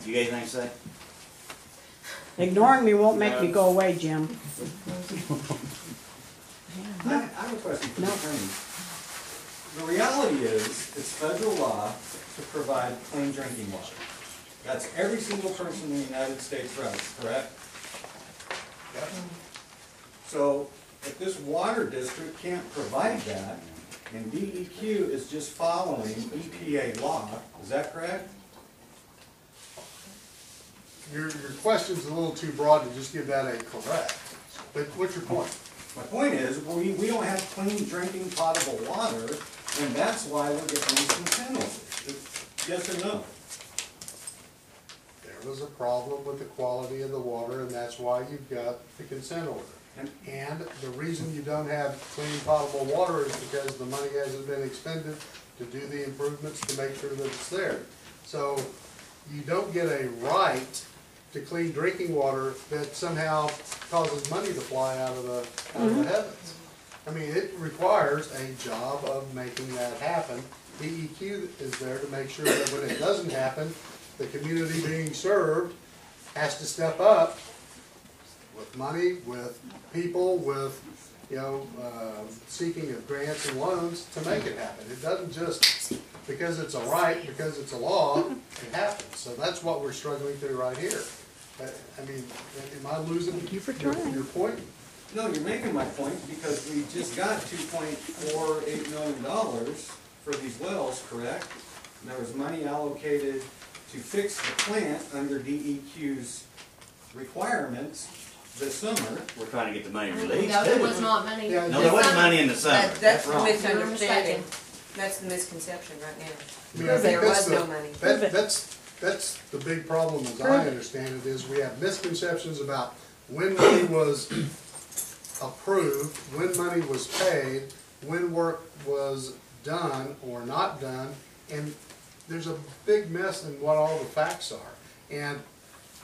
You got anything to say? Ignoring me won't make me go away, Jim. I have a question for the attorney. The reality is, it's federal law to provide clean drinking water. That's every single person in the United States rights, correct? Yep. So, if this water district can't provide that, and DEQ is just following EPA law, is that correct? Your question's a little too broad to just give that a correct. But what's your point? My point is, we don't have clean drinking potable water, and that's why we're getting these consent orders. Yes or no? There was a problem with the quality of the water, and that's why you've got the consent order. And the reason you don't have clean potable water is because the money hasn't been expended to do the improvements to make sure that it's there. So you don't get a right to clean drinking water that somehow causes money to fly out of the heavens. I mean, it requires a job of making that happen. DEQ is there to make sure that when it doesn't happen, the community being served has to step up with money, with people, with, you know, seeking of grants and loans to make it happen. It doesn't just, because it's a right, because it's a law, it happens. So that's what we're struggling through right here. I mean, am I losing your point? No, you're making my point, because we just got $2.48 million for these wells, correct? And there was money allocated to fix the plant under DEQ's requirements this summer. We're trying to get the money released. No, there was not money. Yeah, No, there wasn't money in the summer. That's the wrong. misunderstanding. That's the misconception right now. I mean, I think There that's was no money. That's the big problem, as I understand it, is we have misconceptions about when money was approved, when money was paid, when work was done or not done, and there's a big mess in what all the facts are. And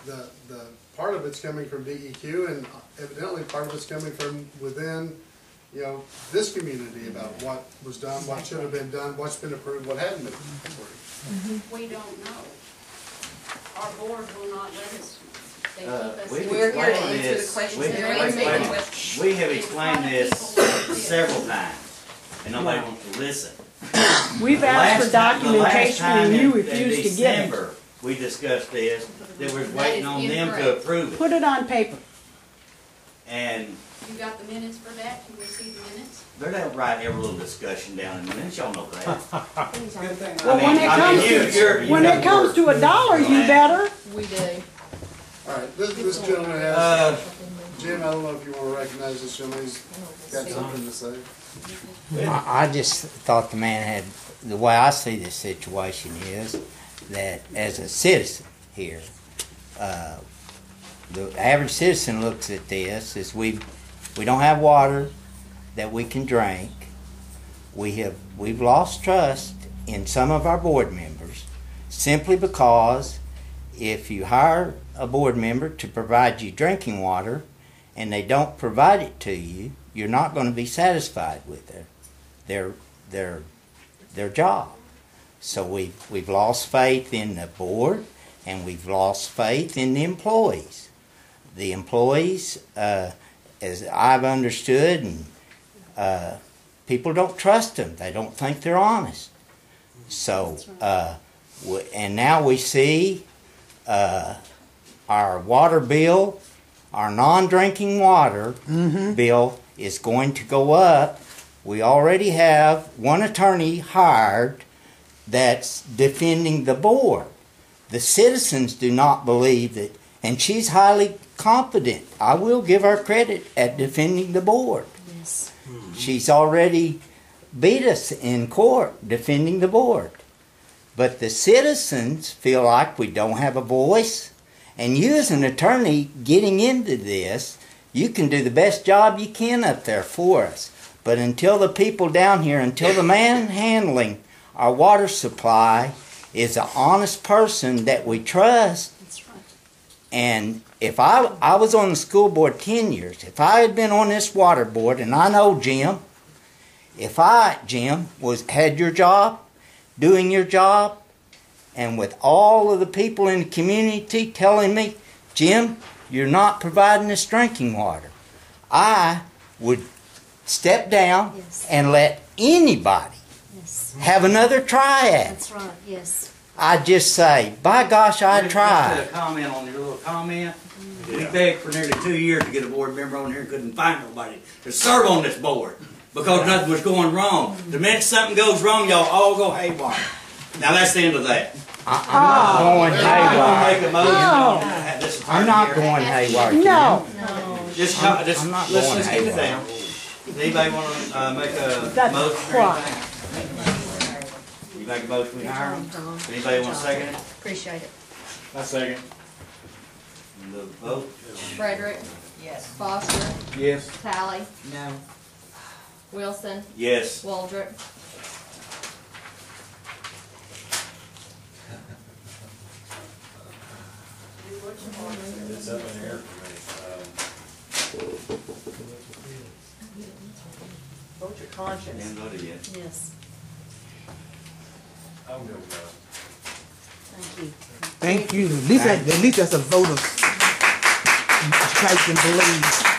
the part of it's coming from DEQ, and evidently part of it's coming from within, you know, this community about what was done, what should have been done, what's been approved, what hadn't been approved. We don't know. Our board will not let us. They keep us. We've We're here to explained answer the this. questions We that have are explained raised. it. We have explained this several times, and nobody wants to listen. We've asked for documentation and you refuse to give it. December, we discussed this, that we're waiting on them to approve it. Put it on paper. And You got the minutes for that? You received the minutes? they don't write every little discussion down in the minutes, y'all know that. Good thing Well, when it comes to a dollar, you better. We do. All right, this gentleman has, Jim, I don't know if you want to recognize this gentleman, he's got something to say. I just thought the man had, the way I see this situation is that as a citizen here, the average citizen looks at this as we don't have water that we can drink. We've lost trust in some of our board members simply because if you hire a board member to provide you drinking water and they don't provide it to you, you're not going to be satisfied with their job. So we've lost faith in the board, and we've lost faith in the employees. The employees, as I've understood, and people don't trust them. They don't think they're honest. So, and now we see our water bill, our non-drinking water bill is going to go up. We already have one attorney hired that's defending the board. The citizens do not believe that, and she's highly competent. I will give her credit at defending the board. Yes. She's already beat us in court defending the board. But the citizens feel like we don't have a voice. And you as an attorney getting into this, you can do the best job you can up there for us. But until the people down here, until the man handling our water supply is an honest person that we trust. That's right. And if I was on the school board 10 years, if I had been on this water board, and I know Jim, if I, Jim, had your job, doing your job, and with all of the people in the community telling me, Jim, you're not providing us drinking water, I would step down Yes. and let anybody Yes, have another try at it. that's right, yes. I just say, by gosh, I Just tried. a comment on your little comment. We begged for nearly 2 years to get a board member on here and couldn't find nobody to serve on this board because nothing was going wrong. The minute something goes wrong, y'all all go haywire. Now that's the end of that. I'm not going I'm haywire. gonna make a motion on this. I'm not going haywire. Jim. No, Just I'm not let's going get it haywire. down. Does anybody want to make a That's motion or right. anything? You make a motion, we Good hire job, them? Don. Anybody Good want to job. second it? Appreciate it. I second. The vote? Frederick, Yes. Foster, Yes. Tally, No. Wilson, Yes. Waldrop. It's up in the air for me. Vote your conscience. Haven't voted yet. Yes, I'm gonna go. thank you. Thank you. At least that's a vote of faith and belief.